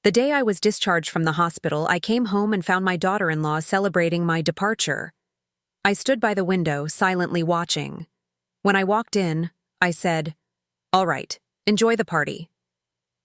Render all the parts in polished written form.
The day I was discharged from the hospital, I came home and found my daughter-in-law celebrating my departure. I stood by the window, silently watching. When I walked in, I said, "All right, enjoy the party."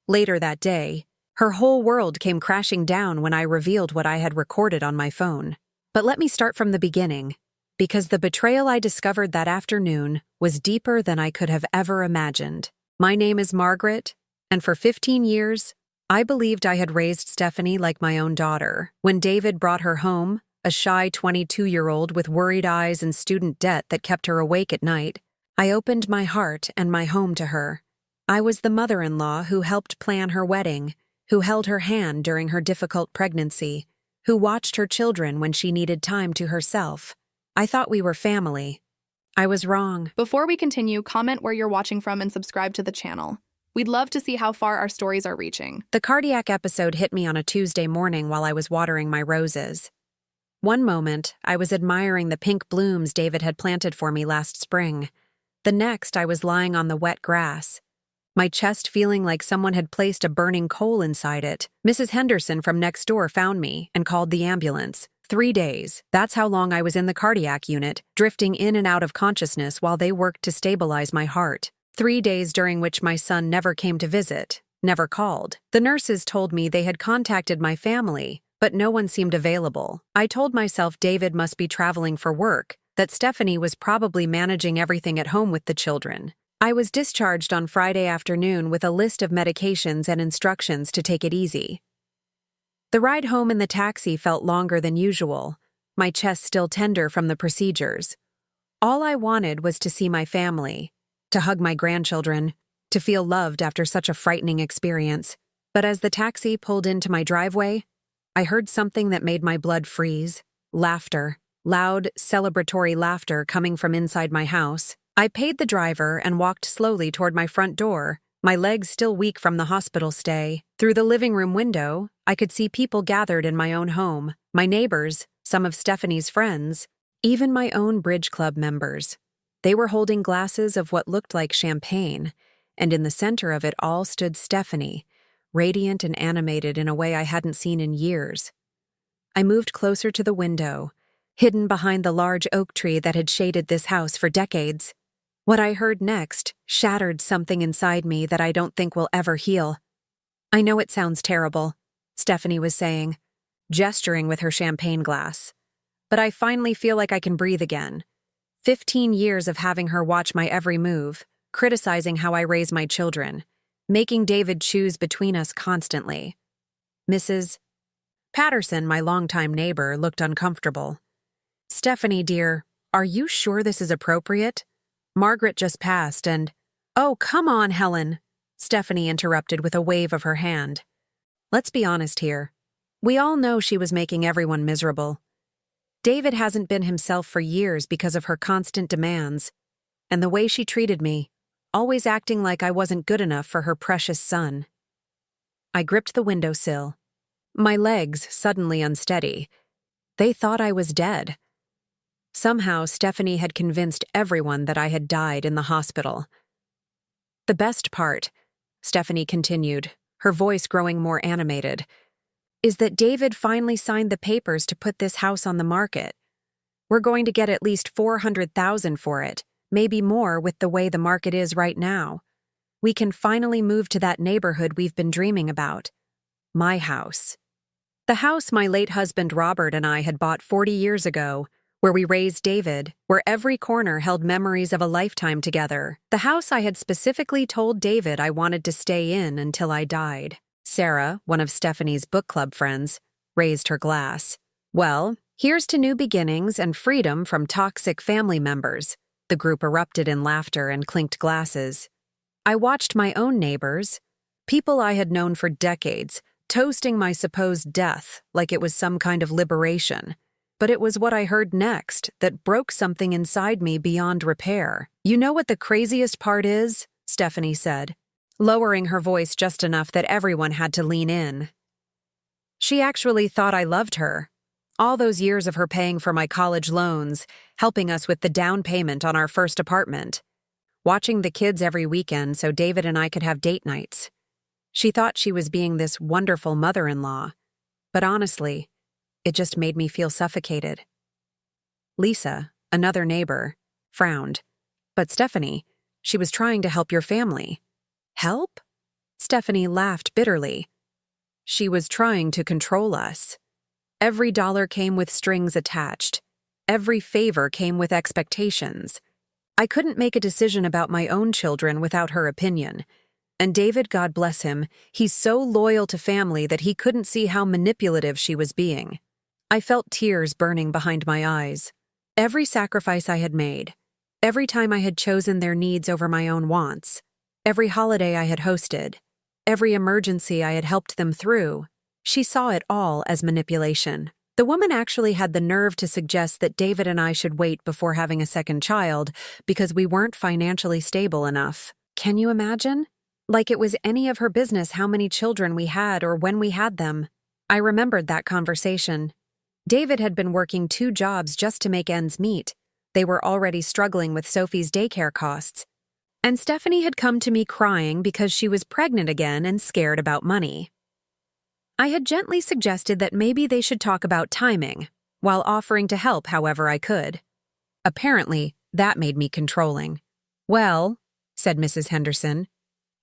Later that day, her whole world came crashing down when I revealed what I had recorded on my phone. But let me start from the beginning, because the betrayal I discovered that afternoon was deeper than I could have ever imagined. My name is Margaret, and for 15 years, I believed I had raised Stephanie like my own daughter. When David brought her home, a shy 22-year-old with worried eyes and student debt that kept her awake at night, I opened my heart and my home to her. I was the mother-in-law who helped plan her wedding, who held her hand during her difficult pregnancy, who watched her children when she needed time to herself. I thought we were family. I was wrong. Before we continue, comment where you're watching from and subscribe to the channel. We'd love to see how far our stories are reaching. The cardiac episode hit me on a Tuesday morning while I was watering my roses. One moment, I was admiring the pink blooms David had planted for me last spring. The next, I was lying on the wet grass, my chest feeling like someone had placed a burning coal inside it. Mrs. Henderson from next door found me and called the ambulance. 3 days. That's how long I was in the cardiac unit, drifting in and out of consciousness while they worked to stabilize my heart. 3 days during which my son never came to visit, never called. The nurses told me they had contacted my family, but no one seemed available. I told myself David must be traveling for work, that Stephanie was probably managing everything at home with the children. I was discharged on Friday afternoon with a list of medications and instructions to take it easy. The ride home in the taxi felt longer than usual, my chest still tender from the procedures. All I wanted was to see my family, to hug my grandchildren, to feel loved after such a frightening experience. But as the taxi pulled into my driveway, I heard something that made my blood freeze. Laughter. Loud, celebratory laughter coming from inside my house. I paid the driver and walked slowly toward my front door, my legs still weak from the hospital stay. Through the living room window, I could see people gathered in my own home, my neighbors, some of Stephanie's friends, even my own bridge club members. They were holding glasses of what looked like champagne, and in the center of it all stood Stephanie, radiant and animated in a way I hadn't seen in years. I moved closer to the window, hidden behind the large oak tree that had shaded this house for decades. What I heard next shattered something inside me that I don't think will ever heal. "I know it sounds terrible," Stephanie was saying, gesturing with her champagne glass. "But I finally feel like I can breathe again. 15 years of having her watch my every move, criticizing how I raise my children, making David choose between us constantly." Mrs. Patterson, my longtime neighbor, looked uncomfortable. "Stephanie, dear, are you sure this is appropriate? Margaret just passed and—" "Oh, come on, Helen," Stephanie interrupted with a wave of her hand. "Let's be honest here. We all know she was making everyone miserable. David hasn't been himself for years because of her constant demands, and the way she treated me, always acting like I wasn't good enough for her precious son." I gripped the windowsill, my legs suddenly unsteady. They thought I was dead. Somehow, Stephanie had convinced everyone that I had died in the hospital. "The best part," Stephanie continued, her voice growing more animated, "is that David finally signed the papers to put this house on the market. We're going to get at least $400,000 for it, maybe more with the way the market is right now. We can finally move to that neighborhood we've been dreaming about. My house. The house my late husband Robert and I had bought 40 years ago, where we raised David, where every corner held memories of a lifetime together. The house I had specifically told David I wanted to stay in until I died." Sarah, one of Stephanie's book club friends, raised her glass. "Well, here's to new beginnings and freedom from toxic family members." The group erupted in laughter and clinked glasses. I watched my own neighbors, people I had known for decades, toasting my supposed death like it was some kind of liberation. But it was what I heard next that broke something inside me beyond repair. "You know what the craziest part is?" Stephanie said, lowering her voice just enough that everyone had to lean in. "She actually thought I loved her. All those years of her paying for my college loans, helping us with the down payment on our first apartment, watching the kids every weekend so David and I could have date nights. She thought she was being this wonderful mother-in-law, but honestly, it just made me feel suffocated. Lisa, another neighbor, frowned. But Stephanie, she was trying to help your family. Help? Stephanie laughed bitterly. She was trying to control us. Every dollar came with strings attached. Every favor came with expectations. I couldn't make a decision about my own children without her opinion. And David, God bless him, he's so loyal to family that he couldn't see how manipulative she was being. I felt tears burning behind my eyes. Every sacrifice I had made, every time I had chosen their needs over my own wants, every holiday I had hosted, every emergency I had helped them through, she saw it all as manipulation. The woman actually had the nerve to suggest that David and I should wait before having a second child because we weren't financially stable enough. Can you imagine? Like it was any of her business how many children we had or when we had them. I remembered that conversation. David had been working 2 jobs just to make ends meet. They were already struggling with Sophie's daycare costs. And Stephanie had come to me crying because she was pregnant again and scared about money. I had gently suggested that maybe they should talk about timing, while offering to help however I could. Apparently, that made me controlling. "Well," said Mrs. Henderson,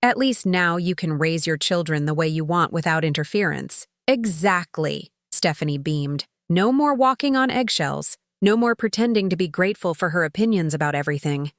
"at least now you can raise your children the way you want without interference." "Exactly," Stephanie beamed. "No more walking on eggshells. No more pretending to be grateful for her opinions about everything.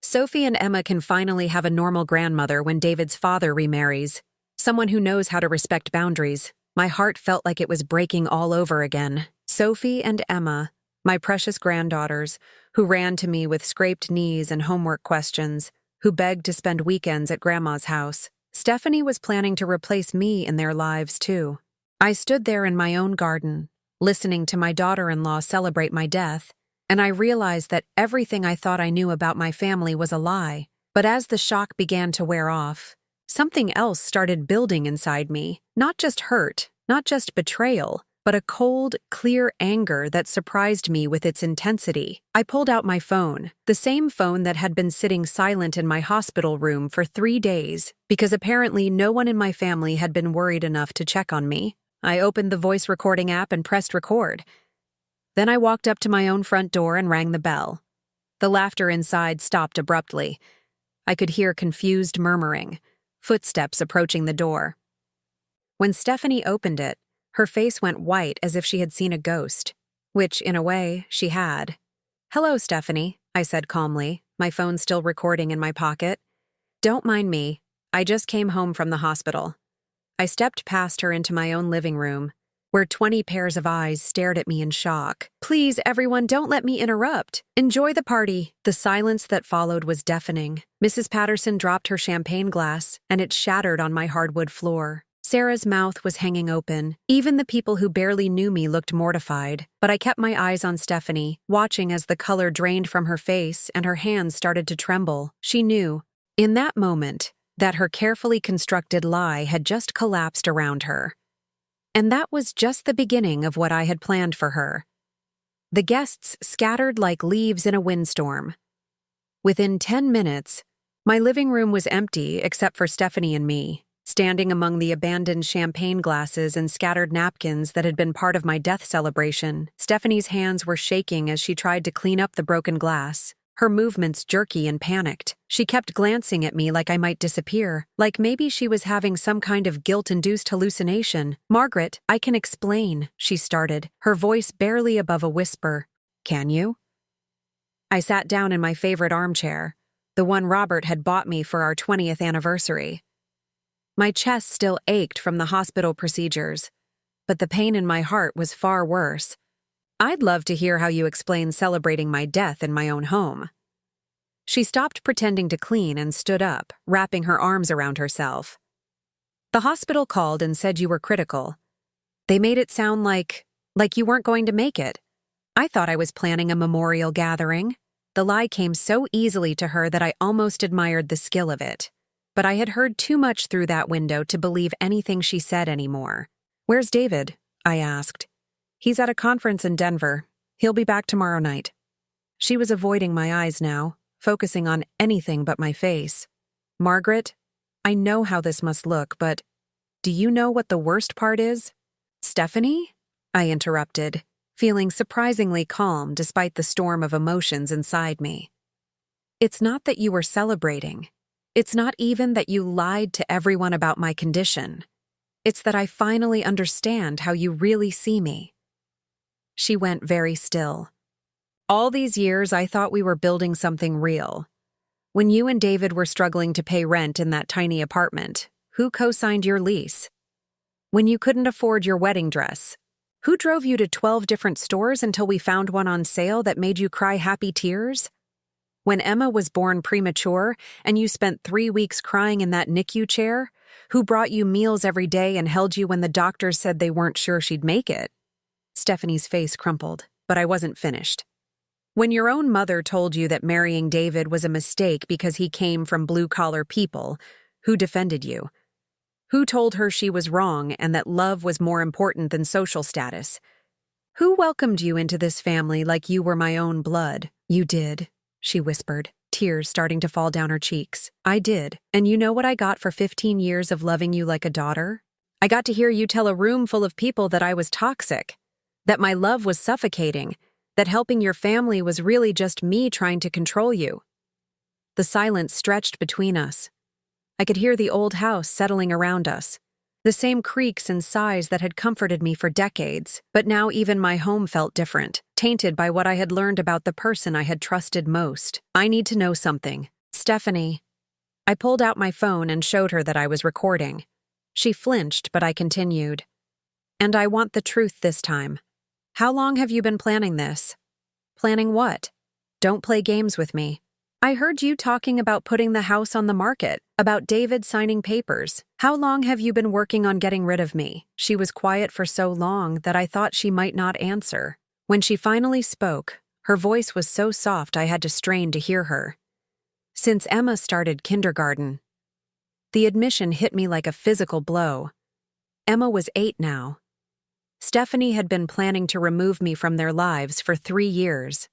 Sophie and Emma can finally have a normal grandmother when David's father remarries. Someone who knows how to respect boundaries." My heart felt like it was breaking all over again. Sophie and Emma, my precious granddaughters, who ran to me with scraped knees and homework questions, who begged to spend weekends at Grandma's house. Stephanie was planning to replace me in their lives, too. I stood there in my own garden, listening to my daughter-in-law celebrate my death, and I realized that everything I thought I knew about my family was a lie. But as the shock began to wear off, something else started building inside me. Not just hurt, not just betrayal, but a cold, clear anger that surprised me with its intensity. I pulled out my phone, the same phone that had been sitting silent in my hospital room for 3 days, because apparently no one in my family had been worried enough to check on me. I opened the voice recording app and pressed record. Then I walked up to my own front door and rang the bell. The laughter inside stopped abruptly. I could hear confused murmuring, footsteps approaching the door. When Stephanie opened it, her face went white as if she had seen a ghost, which, in a way, she had. "Hello, Stephanie," I said calmly, my phone still recording in my pocket. "Don't mind me. I just came home from the hospital." I stepped past her into my own living room, where 20 pairs of eyes stared at me in shock. "Please, everyone, don't let me interrupt. Enjoy the party." The silence that followed was deafening. Mrs. Patterson dropped her champagne glass, and it shattered on my hardwood floor. Sarah's mouth was hanging open. Even the people who barely knew me looked mortified, but I kept my eyes on Stephanie, watching as the color drained from her face and her hands started to tremble. She knew, in that moment, that her carefully constructed lie had just collapsed around her. And that was just the beginning of what I had planned for her. The guests scattered like leaves in a windstorm. Within 10 minutes, my living room was empty except for Stephanie and me. Standing among the abandoned champagne glasses and scattered napkins that had been part of my death celebration, Stephanie's hands were shaking as she tried to clean up the broken glass, her movements jerky and panicked. She kept glancing at me like I might disappear, like maybe she was having some kind of guilt-induced hallucination. "Margaret, I can explain," she started, her voice barely above a whisper. "Can you?" I sat down in my favorite armchair, the one Robert had bought me for our 20th anniversary. My chest still ached from the hospital procedures, but the pain in my heart was far worse. "I'd love to hear how you explain celebrating my death in my own home." She stopped pretending to clean and stood up, wrapping her arms around herself. "The hospital called and said you were critical. They made it sound like you weren't going to make it. I thought I was planning a memorial gathering." The lie came so easily to her that I almost admired the skill of it. But I had heard too much through that window to believe anything she said anymore. "Where's David?" I asked. "He's at a conference in Denver. He'll be back tomorrow night." She was avoiding my eyes now, focusing on anything but my face. "Margaret, I know how this must look, but do you know what the worst part is? Stephanie? I interrupted, feeling surprisingly calm despite the storm of emotions inside me. It's not that you were celebrating. It's not even that you lied to everyone about my condition. It's that I finally understand how you really see me. She went very still. All these years, I thought we were building something real. When you and David were struggling to pay rent in that tiny apartment, who co-signed your lease? When you couldn't afford your wedding dress, who drove you to 12 different stores until we found one on sale that made you cry happy tears? When Emma was born premature and you spent 3 weeks crying in that NICU chair, who brought you meals every day and held you when the doctors said they weren't sure she'd make it? Stephanie's face crumpled, but I wasn't finished. When your own mother told you that marrying David was a mistake because he came from blue-collar people, who defended you? Who told her she was wrong and that love was more important than social status? Who welcomed you into this family like you were my own blood? You did, she whispered, tears starting to fall down her cheeks. I did, and you know what I got for 15 years of loving you like a daughter? I got to hear you tell a room full of people that I was toxic, that my love was suffocating, that helping your family was really just me trying to control you. The silence stretched between us. I could hear the old house settling around us, the same creaks and sighs that had comforted me for decades, but now even my home felt different, tainted by what I had learned about the person I had trusted most. I need to know something. Stephanie. I pulled out my phone and showed her that I was recording. She flinched, but I continued. And I want the truth this time. How long have you been planning this? Planning what? Don't play games with me. I heard you talking about putting the house on the market, about David signing papers. How long have you been working on getting rid of me? She was quiet for so long that I thought she might not answer. When she finally spoke, her voice was so soft I had to strain to hear her. Since Emma started kindergarten. The admission hit me like a physical blow. Emma was 8 now. Stephanie had been planning to remove me from their lives for 3 years.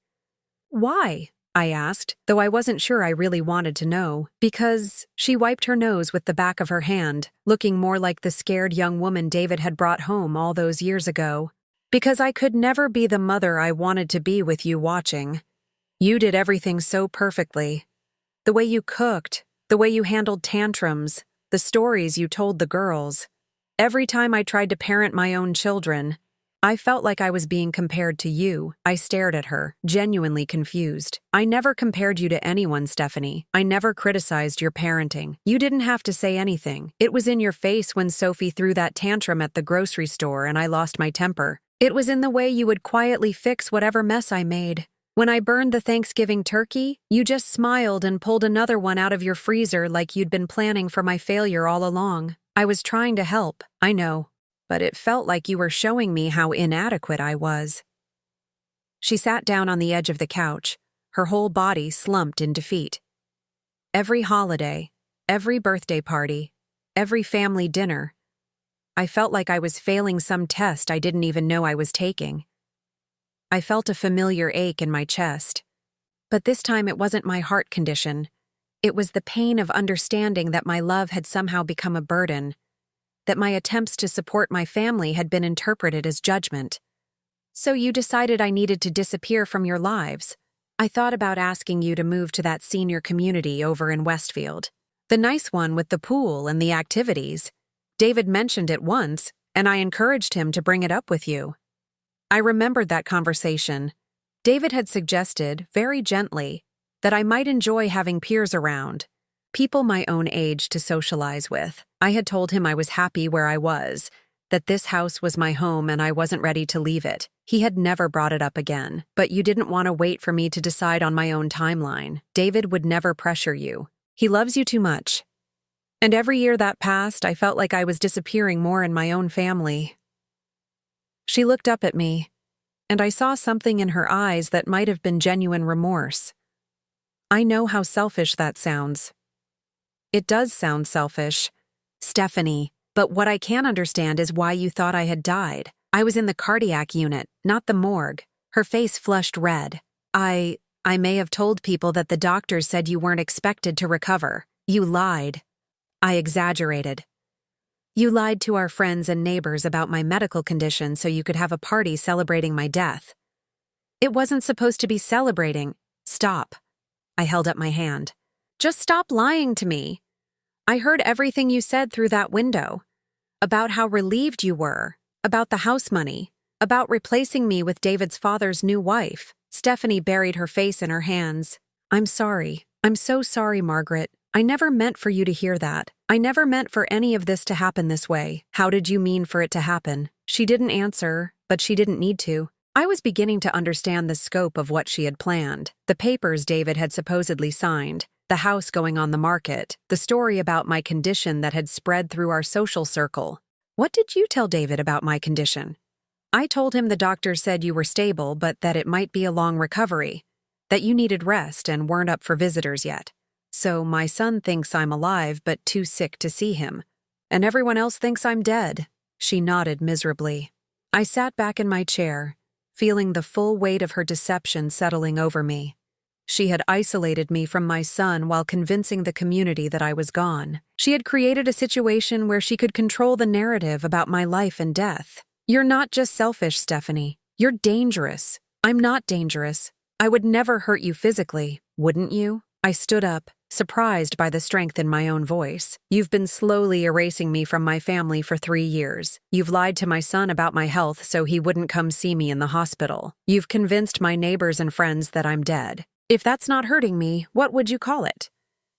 Why? I asked, though I wasn't sure I really wanted to know. Because she wiped her nose with the back of her hand, looking more like the scared young woman David had brought home all those years ago. Because I could never be the mother I wanted to be with you watching. You did everything so perfectly. The way you cooked, the way you handled tantrums, the stories you told the girls. Every time I tried to parent my own children, I felt like I was being compared to you. I stared at her, genuinely confused. I never compared you to anyone, Stephanie. I never criticized your parenting. You didn't have to say anything. It was in your face when Sophie threw that tantrum at the grocery store and I lost my temper. It was in the way you would quietly fix whatever mess I made. When I burned the Thanksgiving turkey, you just smiled and pulled another one out of your freezer like you'd been planning for my failure all along. I was trying to help, I know. But it felt like you were showing me how inadequate I was. She sat down on the edge of the couch, her whole body slumped in defeat. Every holiday, every birthday party, every family dinner, I felt like I was failing some test I didn't even know I was taking. I felt a familiar ache in my chest. But this time it wasn't my heart condition. It was the pain of understanding that my love had somehow become a burden, that my attempts to support my family had been interpreted as judgment. So you decided I needed to disappear from your lives. I thought about asking you to move to that senior community over in Westfield. The nice one with the pool and the activities. David mentioned it once, and I encouraged him to bring it up with you. I remembered that conversation. David had suggested, very gently, that I might enjoy having peers around, people my own age to socialize with. I had told him I was happy where I was, that this house was my home and I wasn't ready to leave it. He had never brought it up again. But you didn't want to wait for me to decide on my own timeline. David would never pressure you. He loves you too much. And every year that passed, I felt like I was disappearing more in my own family. She looked up at me, and I saw something in her eyes that might have been genuine remorse. I know how selfish that sounds. It does sound selfish, Stephanie, but what I can't understand is why you thought I had died. I was in the cardiac unit, not the morgue. Her face flushed red. I may have told people that the doctors said you weren't expected to recover. You lied. I exaggerated. You lied to our friends and neighbors about my medical condition so you could have a party celebrating my death. It wasn't supposed to be celebrating. Stop. I held up my hand. Just stop lying to me. I heard everything you said through that window. About how relieved you were. About the house money. About replacing me with David's father's new wife. Stephanie buried her face in her hands. I'm sorry. I'm so sorry, Margaret. I never meant for you to hear that. I never meant for any of this to happen this way. How did you mean for it to happen? She didn't answer, but she didn't need to. I was beginning to understand the scope of what she had planned. The papers David had supposedly signed, the house going on the market, the story about my condition that had spread through our social circle. What did you tell David about my condition? I told him the doctor said you were stable, but that it might be a long recovery, that you needed rest and weren't up for visitors yet. So my son thinks I'm alive but too sick to see him. And everyone else thinks I'm dead. She nodded miserably. I sat back in my chair, feeling the full weight of her deception settling over me. She had isolated me from my son while convincing the community that I was gone. She had created a situation where she could control the narrative about my life and death. You're not just selfish, Stephanie. You're dangerous. I'm not dangerous. I would never hurt you physically, wouldn't you? I stood up, surprised by the strength in my own voice. You've been slowly erasing me from my family for 3 years. You've lied to my son about my health so he wouldn't come see me in the hospital. You've convinced my neighbors and friends that I'm dead. If that's not hurting me, what would you call it?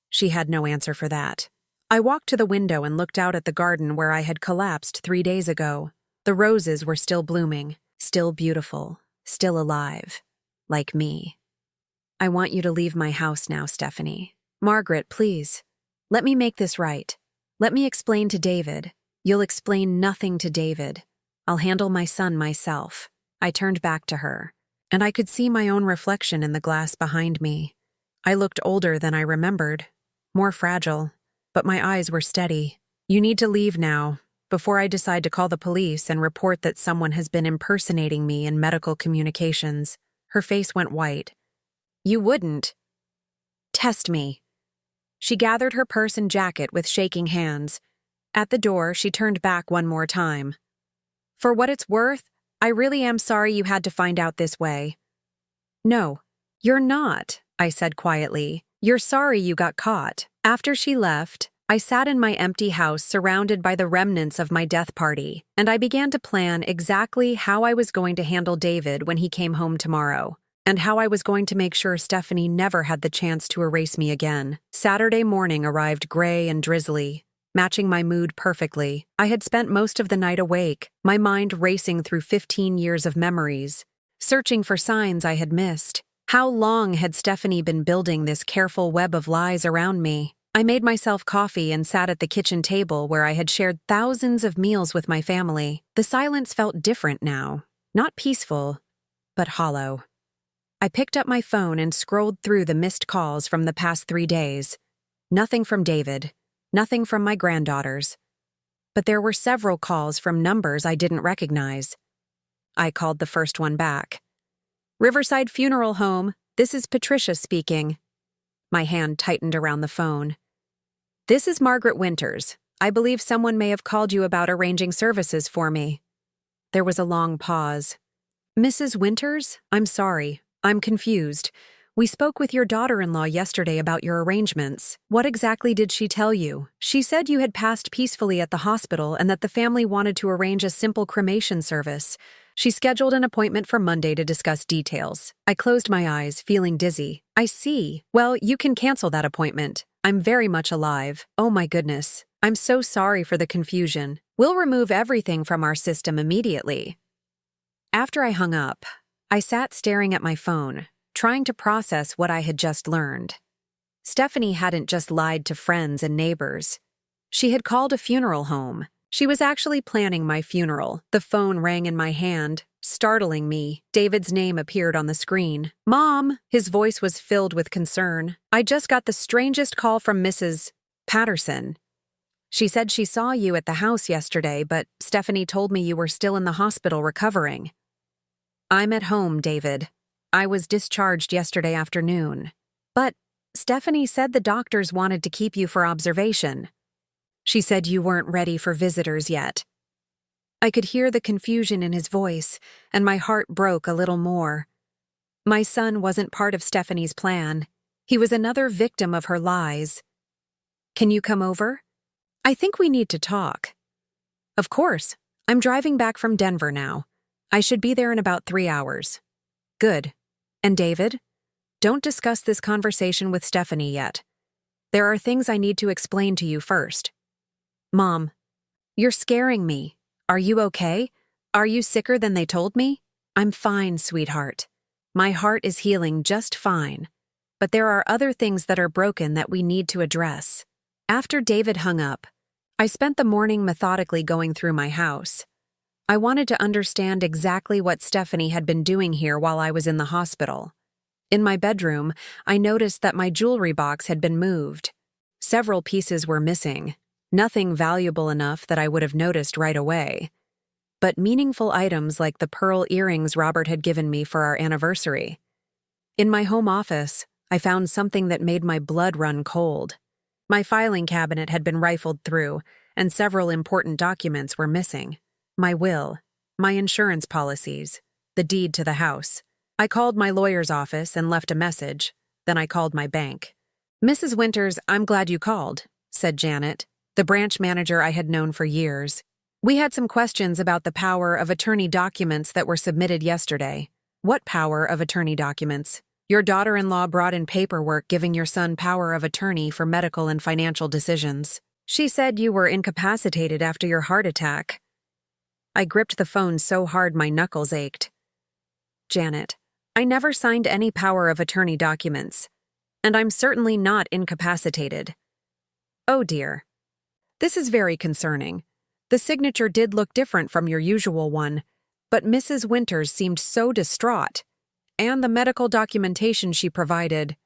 She had no answer for that. I walked to the window and looked out at the garden where I had collapsed 3 days ago. The roses were still blooming, still beautiful, still alive, like me. I want you to leave my house now, Stephanie. Margaret, please. Let me make this right. Let me explain to David. You'll explain nothing to David. I'll handle my son myself. I turned back to her, and I could see my own reflection in the glass behind me. I looked older than I remembered, more fragile, but my eyes were steady. You need to leave now, before I decide to call the police and report that someone has been impersonating me in medical communications. Her face went white. You wouldn't. Test me. She gathered her purse and jacket with shaking hands. At the door, she turned back one more time. For what it's worth, I really am sorry you had to find out this way. No, you're not, I said quietly. You're sorry you got caught. After she left, I sat in my empty house surrounded by the remnants of my death party, and I began to plan exactly how I was going to handle David when he came home tomorrow, and how I was going to make sure Stephanie never had the chance to erase me again. Saturday morning arrived gray and drizzly, matching my mood perfectly. I had spent most of the night awake, my mind racing through 15 years of memories, searching for signs I had missed. How long had Stephanie been building this careful web of lies around me? I made myself coffee and sat at the kitchen table where I had shared thousands of meals with my family. The silence felt different now, not peaceful, but hollow. I picked up my phone and scrolled through the missed calls from the past 3 days. Nothing from David, nothing from my granddaughters. But there were several calls from numbers I didn't recognize. I called the first one back. Riverside Funeral Home, this is Patricia speaking. My hand tightened around the phone. This is Margaret Winters. I believe someone may have called you about arranging services for me. There was a long pause. Mrs. Winters? I'm sorry. I'm confused. We spoke with your daughter-in-law yesterday about your arrangements. What exactly did she tell you? She said you had passed peacefully at the hospital and that the family wanted to arrange a simple cremation service. She scheduled an appointment for Monday to discuss details. I closed my eyes, feeling dizzy. I see. Well, you can cancel that appointment. I'm very much alive. Oh my goodness. I'm so sorry for the confusion. We'll remove everything from our system immediately. After I hung up, I sat staring at my phone, trying to process what I had just learned. Stephanie hadn't just lied to friends and neighbors. She had called a funeral home. She was actually planning my funeral. The phone rang in my hand, startling me. David's name appeared on the screen. Mom! His voice was filled with concern. I just got the strangest call from Mrs. Patterson. She said she saw you at the house yesterday, but Stephanie told me you were still in the hospital recovering. I'm at home, David. I was discharged yesterday afternoon. But Stephanie said the doctors wanted to keep you for observation. She said you weren't ready for visitors yet. I could hear the confusion in his voice, and my heart broke a little more. My son wasn't part of Stephanie's plan. He was another victim of her lies. Can you come over? I think we need to talk. Of course. I'm driving back from Denver now. I should be there in about 3 hours. Good. And David? Don't discuss this conversation with Stephanie yet. There are things I need to explain to you first. Mom, you're scaring me. Are you okay? Are you sicker than they told me? I'm fine, sweetheart. My heart is healing just fine. But there are other things that are broken that we need to address. After David hung up, I spent the morning methodically going through my house. I wanted to understand exactly what Stephanie had been doing here while I was in the hospital. In my bedroom, I noticed that my jewelry box had been moved. Several pieces were missing. Nothing valuable enough that I would have noticed right away. But meaningful items like the pearl earrings Robert had given me for our anniversary. In my home office, I found something that made my blood run cold. My filing cabinet had been rifled through, and several important documents were missing. My will, my insurance policies, the deed to the house. I called my lawyer's office and left a message. Then I called my bank. Mrs. Winters, I'm glad you called, said Janet, the branch manager I had known for years. We had some questions about the power of attorney documents that were submitted yesterday. What power of attorney documents? Your daughter-in-law brought in paperwork giving your son power of attorney for medical and financial decisions. She said you were incapacitated after your heart attack. I gripped the phone so hard my knuckles ached. Janet, I never signed any power of attorney documents, and I'm certainly not incapacitated. Oh dear. This is very concerning. The signature did look different from your usual one, but Mrs. Winters seemed so distraught. And the medical documentation she provided.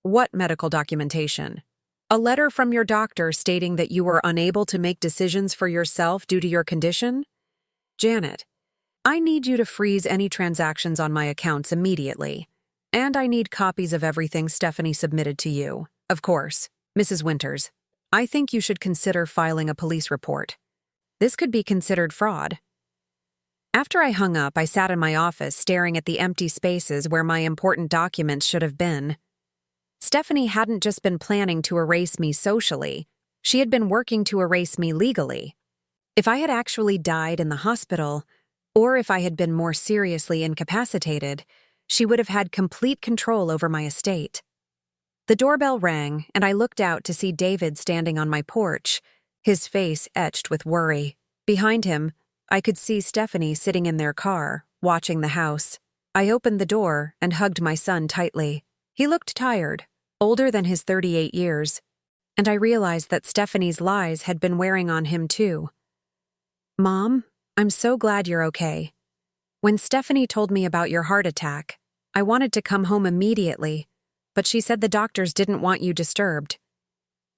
What medical documentation? A letter from your doctor stating that you were unable to make decisions for yourself due to your condition? Janet, I need you to freeze any transactions on my accounts immediately. And I need copies of everything Stephanie submitted to you. Of course, Mrs. Winters, I think you should consider filing a police report. This could be considered fraud. After I hung up, I sat in my office staring at the empty spaces where my important documents should have been. Stephanie hadn't just been planning to erase me socially, she had been working to erase me legally. If I had actually died in the hospital, or if I had been more seriously incapacitated, she would have had complete control over my estate. The doorbell rang, and I looked out to see David standing on my porch, his face etched with worry. Behind him, I could see Stephanie sitting in their car, watching the house. I opened the door and hugged my son tightly. He looked tired, older than his 38 years, and I realized that Stephanie's lies had been wearing on him too. Mom, I'm so glad you're okay. When Stephanie told me about your heart attack, I wanted to come home immediately, but she said the doctors didn't want you disturbed.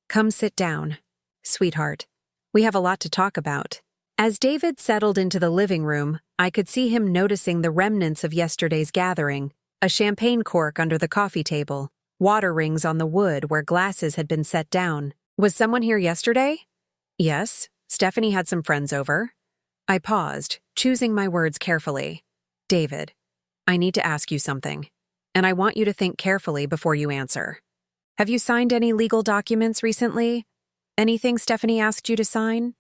Come sit down, sweetheart. We have a lot to talk about. As David settled into the living room, I could see him noticing the remnants of yesterday's gathering, a champagne cork under the coffee table, water rings on the wood where glasses had been set down. Was someone here yesterday? Yes, Stephanie had some friends over. I paused, choosing my words carefully. David, I need to ask you something, and I want you to think carefully before you answer. Have you signed any legal documents recently? Anything Stephanie asked you to sign?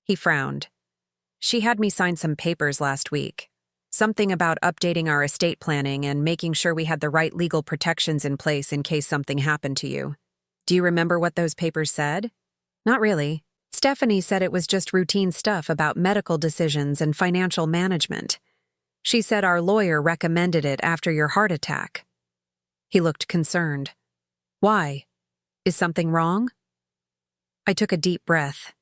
He frowned. She had me sign some papers last week. Something about updating our estate planning and making sure we had the right legal protections in place in case something happened to you. Do you remember what those papers said? Not really. Stephanie said it was just routine stuff about medical decisions and financial management. She said our lawyer recommended it after your heart attack. He looked concerned. Why? Is something wrong? I took a deep breath.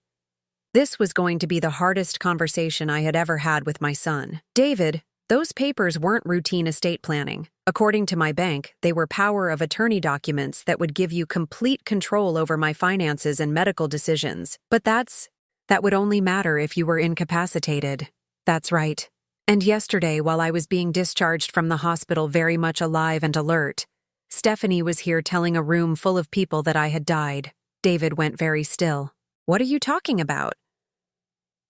This was going to be the hardest conversation I had ever had with my son. David, those papers weren't routine estate planning. According to my bank, they were power of attorney documents that would give you complete control over my finances and medical decisions. But that would only matter if you were incapacitated. That's right. And yesterday, while I was being discharged from the hospital very much alive and alert, Stephanie was here telling a room full of people that I had died. David went very still. What are you talking about?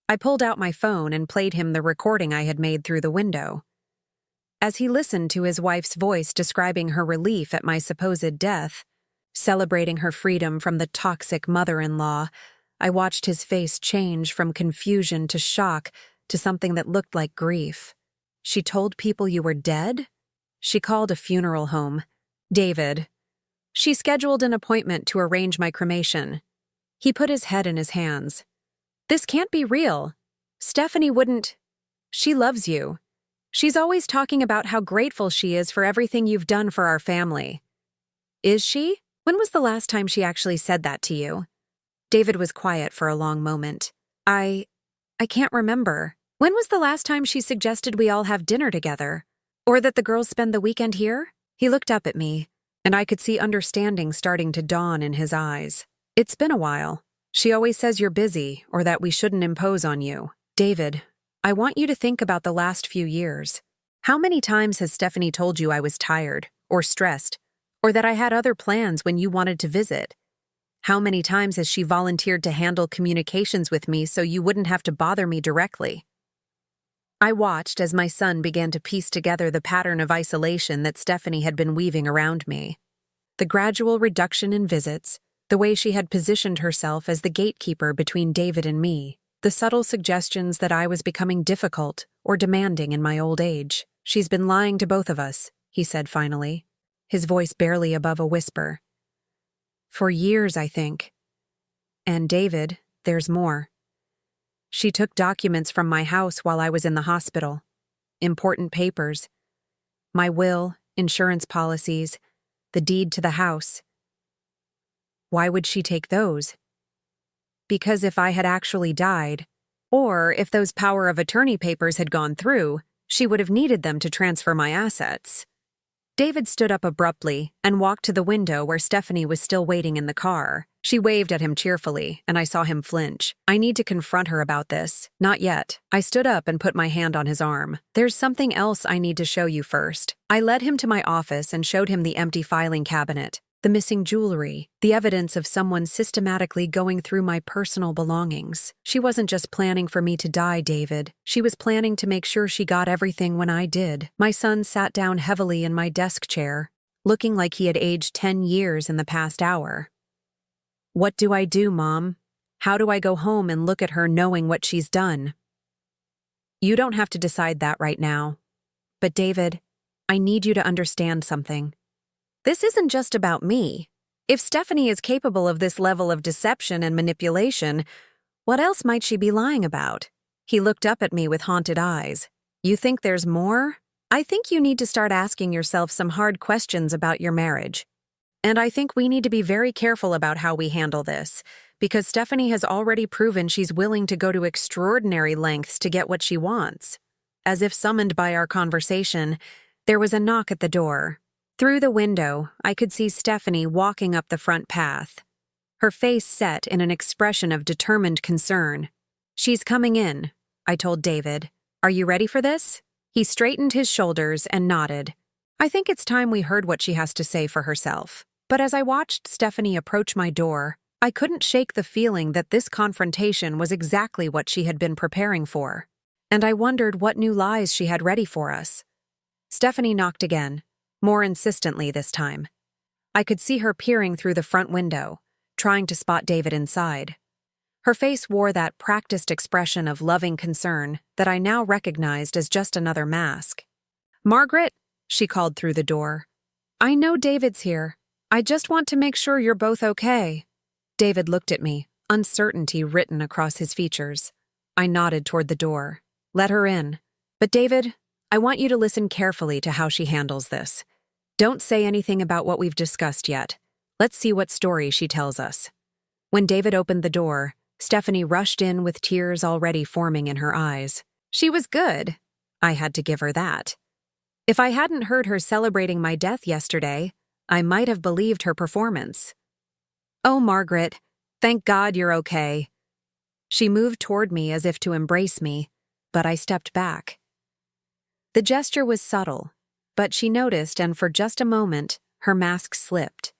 I pulled out my phone and played him the recording I had made through the window. As he listened to his wife's voice describing her relief at my supposed death, celebrating her freedom from the toxic mother-in-law, I watched his face change from confusion to shock to something that looked like grief. She told people you were dead? She called a funeral home. David. She scheduled an appointment to arrange my cremation. He put his head in his hands. This can't be real. Stephanie wouldn't. She loves you. She's always talking about how grateful she is for everything you've done for our family. Is she? When was the last time she actually said that to you? David was quiet for a long moment. I can't remember. When was the last time she suggested we all have dinner together? Or that the girls spend the weekend here? He looked up at me, and I could see understanding starting to dawn in his eyes. It's been a while. She always says you're busy or that we shouldn't impose on you. David, I want you to think about the last few years. How many times has Stephanie told you I was tired or stressed or that I had other plans when you wanted to visit? How many times has she volunteered to handle communications with me so you wouldn't have to bother me directly? I watched as my son began to piece together the pattern of isolation that Stephanie had been weaving around me. The gradual reduction in visits, the way she had positioned herself as the gatekeeper between David and me, the subtle suggestions that I was becoming difficult or demanding in my old age. She's been lying to both of us, he said finally, his voice barely above a whisper. For years, I think. And David, there's more. She took documents from my house while I was in the hospital. Important papers. My will, insurance policies, the deed to the house. Why would she take those? Because if I had actually died, or if those power of attorney papers had gone through, she would have needed them to transfer my assets. David stood up abruptly and walked to the window where Stephanie was still waiting in the car. She waved at him cheerfully, and I saw him flinch. I need to confront her about this. Not yet. I stood up and put my hand on his arm. There's something else I need to show you first. I led him to my office and showed him the empty filing cabinet, the missing jewelry, the evidence of someone systematically going through my personal belongings. She wasn't just planning for me to die, David. She was planning to make sure she got everything when I did. My son sat down heavily in my desk chair, looking like he had aged 10 years in the past hour. What do I do, Mom? How do I go home and look at her knowing what she's done? You don't have to decide that right now. But David, I need you to understand something. This isn't just about me. If Stephanie is capable of this level of deception and manipulation, what else might she be lying about? He looked up at me with haunted eyes. You think there's more? I think you need to start asking yourself some hard questions about your marriage. And I think we need to be very careful about how we handle this, because Stephanie has already proven she's willing to go to extraordinary lengths to get what she wants. As if summoned by our conversation, there was a knock at the door. Through the window, I could see Stephanie walking up the front path, her face set in an expression of determined concern. She's coming in, I told David. Are you ready for this? He straightened his shoulders and nodded. I think it's time we heard what she has to say for herself. But as I watched Stephanie approach my door, I couldn't shake the feeling that this confrontation was exactly what she had been preparing for. And I wondered what new lies she had ready for us. Stephanie knocked again, more insistently this time. I could see her peering through the front window, trying to spot David inside. Her face wore that practiced expression of loving concern that I now recognized as just another mask. Margaret, she called through the door. I know David's here. I just want to make sure you're both okay. David looked at me, uncertainty written across his features. I nodded toward the door. Let her in. But David, I want you to listen carefully to how she handles this. Don't say anything about what we've discussed yet. Let's see what story she tells us. When David opened the door, Stephanie rushed in with tears already forming in her eyes. She was good. I had to give her that. If I hadn't heard her celebrating my death yesterday, I might have believed her performance. Oh, Margaret, thank God you're okay. She moved toward me as if to embrace me, but I stepped back. The gesture was subtle, but she noticed, and for just a moment, her mask slipped.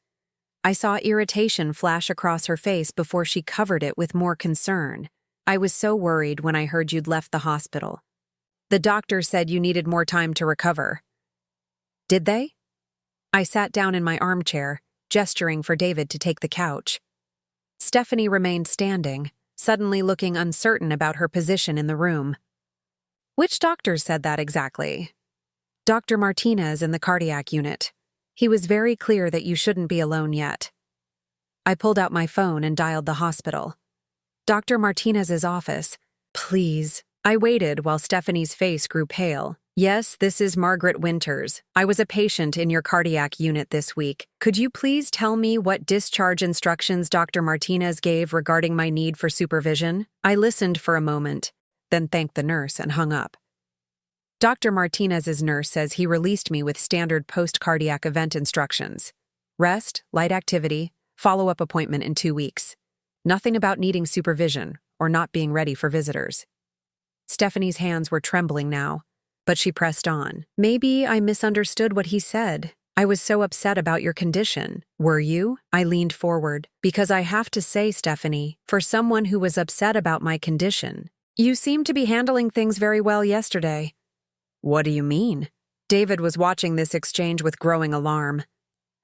I saw irritation flash across her face before she covered it with more concern. I was so worried when I heard you'd left the hospital. The doctor said you needed more time to recover. Did they? I sat down in my armchair, gesturing for David to take the couch. Stephanie remained standing, suddenly looking uncertain about her position in the room. Which doctor said that exactly? Dr. Martinez in the cardiac unit. He was very clear that you shouldn't be alone yet. I pulled out my phone and dialed the hospital. Dr. Martinez's office. Please. I waited while Stephanie's face grew pale. Yes, this is Margaret Winters. I was a patient in your cardiac unit this week. Could you please tell me what discharge instructions Dr. Martinez gave regarding my need for supervision? I listened for a moment, then thanked the nurse and hung up. Dr. Martinez's nurse says he released me with standard post-cardiac event instructions. Rest, light activity, follow-up appointment in 2 weeks. Nothing about needing supervision or not being ready for visitors. Stephanie's hands were trembling now, but she pressed on. Maybe I misunderstood what he said. I was so upset about your condition. Were you? I leaned forward. Because I have to say, Stephanie, for someone who was upset about my condition, you seemed to be handling things very well yesterday. What do you mean? David was watching this exchange with growing alarm.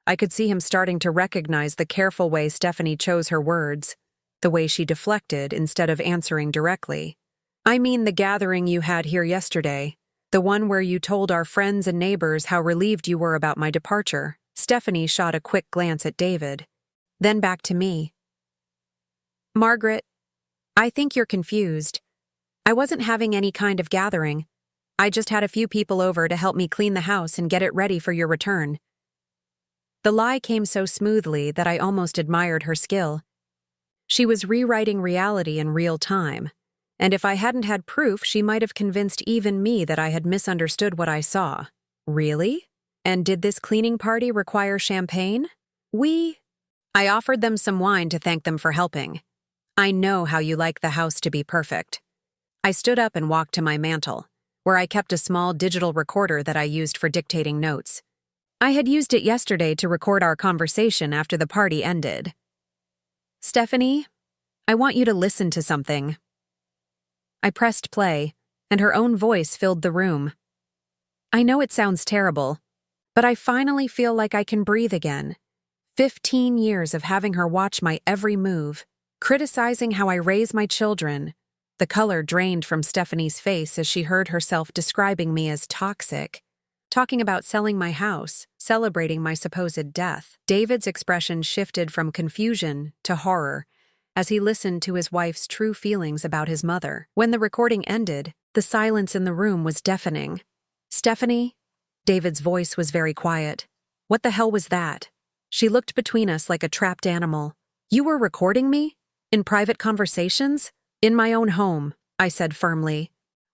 I could see him starting to recognize the careful way Stephanie chose her words, the way she deflected instead of answering directly. I mean the gathering you had here yesterday, the one where you told our friends and neighbors how relieved you were about my departure. Stephanie shot a quick glance at David, then back to me. Margaret, I think you're confused. I wasn't having any kind of gathering. I just had a few people over to help me clean the house and get it ready for your return. The lie came so smoothly that I almost admired her skill. She was rewriting reality in real time, and if I hadn't had proof, she might have convinced even me that I had misunderstood what I saw. Really? And did this cleaning party require champagne? I offered them some wine to thank them for helping. I know how you like the house to be perfect. I stood up and walked to my mantel, where I kept a small digital recorder that I used for dictating notes. I had used it yesterday to record our conversation after the party ended. Stephanie, I want you to listen to something. I pressed play, and her own voice filled the room. I know it sounds terrible, but I finally feel like I can breathe again. 15 years of having her watch my every move, criticizing how I raise my children. The color drained from Stephanie's face as she heard herself describing me as toxic, talking about selling my house, celebrating my supposed death. David's expression shifted from confusion to horror as he listened to his wife's true feelings about his mother. When the recording ended, the silence in the room was deafening. Stephanie? David's voice was very quiet. What the hell was that? She looked between us like a trapped animal. You were recording me? In private conversations? In my own home, I said firmly.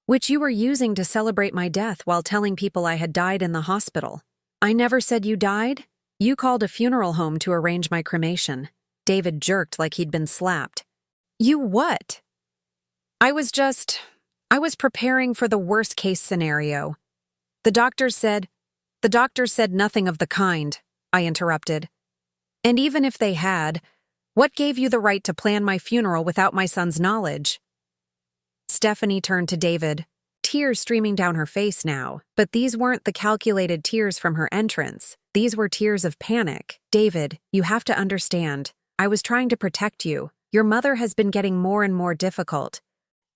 Which you were using to celebrate my death while telling people I had died in the hospital. I never said you died. You called a funeral home to arrange my cremation. David jerked like he'd been slapped. You what? I was preparing for the worst-case scenario. The doctors said nothing of the kind, I interrupted. And even if they had, what gave you the right to plan my funeral without my son's knowledge? Stephanie turned to David, tears streaming down her face now, but these weren't the calculated tears from her entrance. These were tears of panic. David, you have to understand. I was trying to protect you. Your mother has been getting more and more difficult,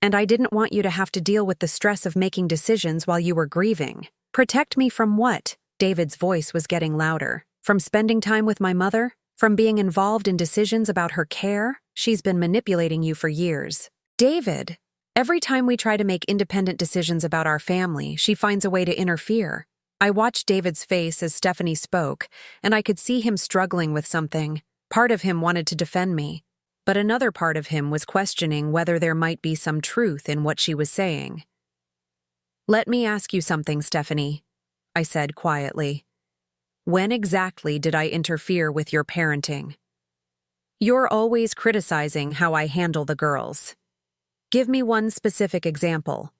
and I didn't want you to have to deal with the stress of making decisions while you were grieving. Protect me from what? David's voice was getting louder. From spending time with my mother? From being involved in decisions about her care? She's been manipulating you for years. David, every time we try to make independent decisions about our family, she finds a way to interfere. I watched David's face as Stephanie spoke, and I could see him struggling with something. Part of him wanted to defend me, but another part of him was questioning whether there might be some truth in what she was saying. Let me ask you something, Stephanie, I said quietly. When exactly did I interfere with your parenting? You're always criticizing how I handle the girls. Give me one specific example.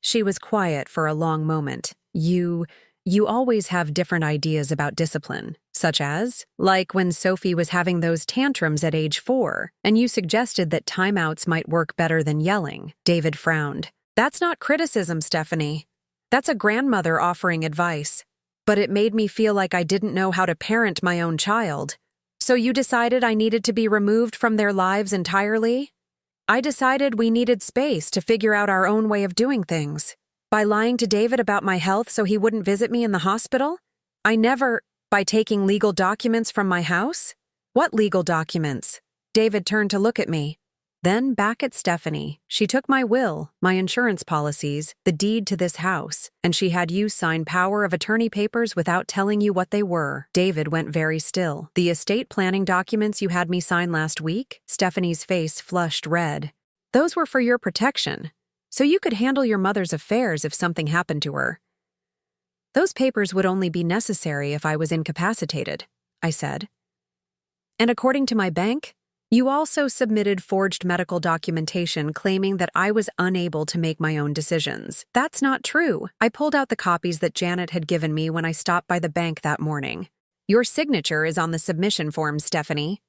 She was quiet for a long moment. You You always have different ideas about discipline, such as, like when Sophie was having those tantrums at age 4, and you suggested that timeouts might work better than yelling. David frowned. That's not criticism, Stephanie. That's a grandmother offering advice. But it made me feel like I didn't know how to parent my own child. So you decided I needed to be removed from their lives entirely? I decided we needed space to figure out our own way of doing things. By lying to David about my health so he wouldn't visit me in the hospital? By taking legal documents from my house? What legal documents? David turned to look at me. Then back at Stephanie. She took my will, my insurance policies, the deed to this house, and she had you sign power of attorney papers without telling you what they were. David went very still. The estate planning documents you had me sign last week? Stephanie's face flushed red. Those were for your protection, so you could handle your mother's affairs if something happened to her. Those papers would only be necessary if I was incapacitated, I said. And according to my bank, you also submitted forged medical documentation claiming that I was unable to make my own decisions. That's not true. I pulled out the copies that Janet had given me when I stopped by the bank that morning. Your signature is on the submission form, Stephanie.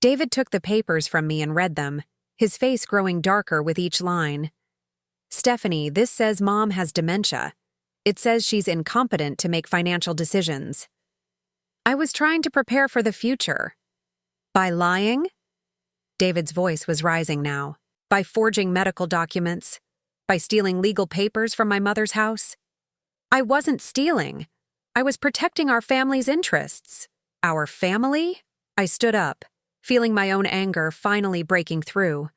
David took the papers from me and read them, his face growing darker with each line. Stephanie, this says Mom has dementia. It says she's incompetent to make financial decisions. I was trying to prepare for the future. By lying? David's voice was rising now. By forging medical documents? By stealing legal papers from my mother's house? I wasn't stealing. I was protecting our family's interests. Our family? I stood up, feeling my own anger finally breaking through.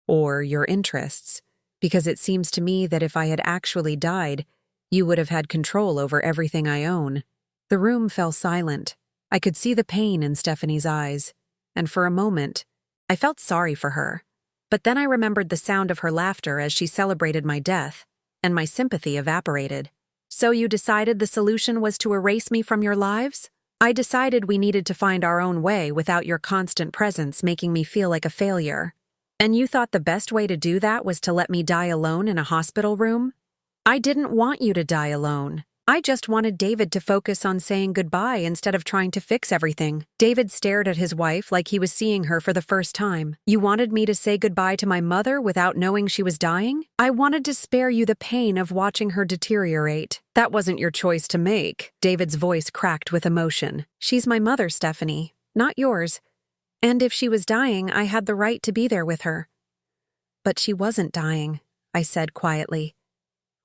Or your interests, because it seems to me that if I had actually died, you would have had control over everything I own. The room fell silent. I could see the pain in Stephanie's eyes, and for a moment, I felt sorry for her. But then I remembered the sound of her laughter as she celebrated my death, and my sympathy evaporated. So you decided the solution was to erase me from your lives? I decided we needed to find our own way without your constant presence making me feel like a failure. And you thought the best way to do that was to let me die alone in a hospital room? I didn't want you to die alone. I just wanted David to focus on saying goodbye instead of trying to fix everything. David stared at his wife like he was seeing her for the first time. You wanted me to say goodbye to my mother without knowing she was dying? I wanted to spare you the pain of watching her deteriorate. That wasn't your choice to make. David's voice cracked with emotion. She's my mother, Stephanie, not yours. And if she was dying, I had the right to be there with her. But she wasn't dying, I said quietly.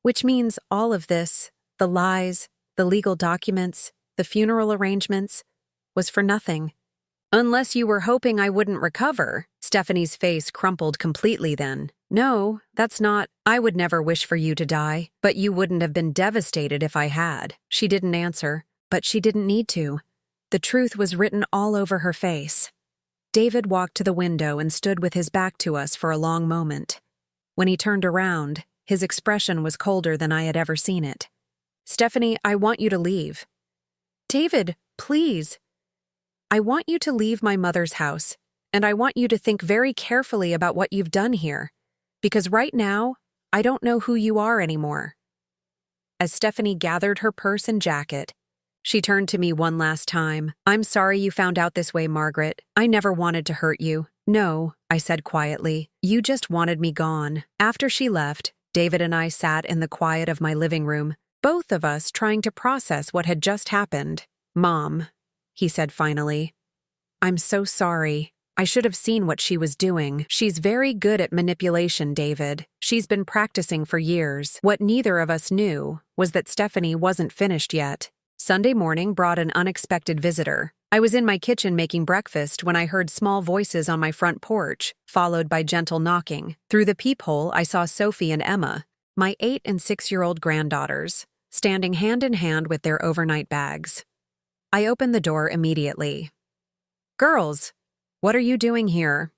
Which means all of this, the lies, the legal documents, the funeral arrangements, was for nothing. Unless you were hoping I wouldn't recover. Stephanie's face crumpled completely then. No, that's not. I would never wish for you to die, but you wouldn't have been devastated if I had. She didn't answer, but she didn't need to. The truth was written all over her face. David walked to the window and stood with his back to us for a long moment. When he turned around, his expression was colder than I had ever seen it. Stephanie, I want you to leave. David, please. I want you to leave my mother's house, and I want you to think very carefully about what you've done here, because right now, I don't know who you are anymore. As Stephanie gathered her purse and jacket, she turned to me one last time. I'm sorry you found out this way, Margaret. I never wanted to hurt you. No, I said quietly. You just wanted me gone. After she left, David and I sat in the quiet of my living room, both of us trying to process what had just happened. Mom, he said finally, I'm so sorry. I should have seen what she was doing. She's very good at manipulation, David. She's been practicing for years. What neither of us knew was that Stephanie wasn't finished yet. Sunday morning brought an unexpected visitor. I was in my kitchen making breakfast when I heard small voices on my front porch, followed by gentle knocking. Through the peephole, I saw Sophie and Emma, my 8- and 6-year-old granddaughters, standing hand in hand with their overnight bags. I opened the door immediately. Girls, what are you doing here?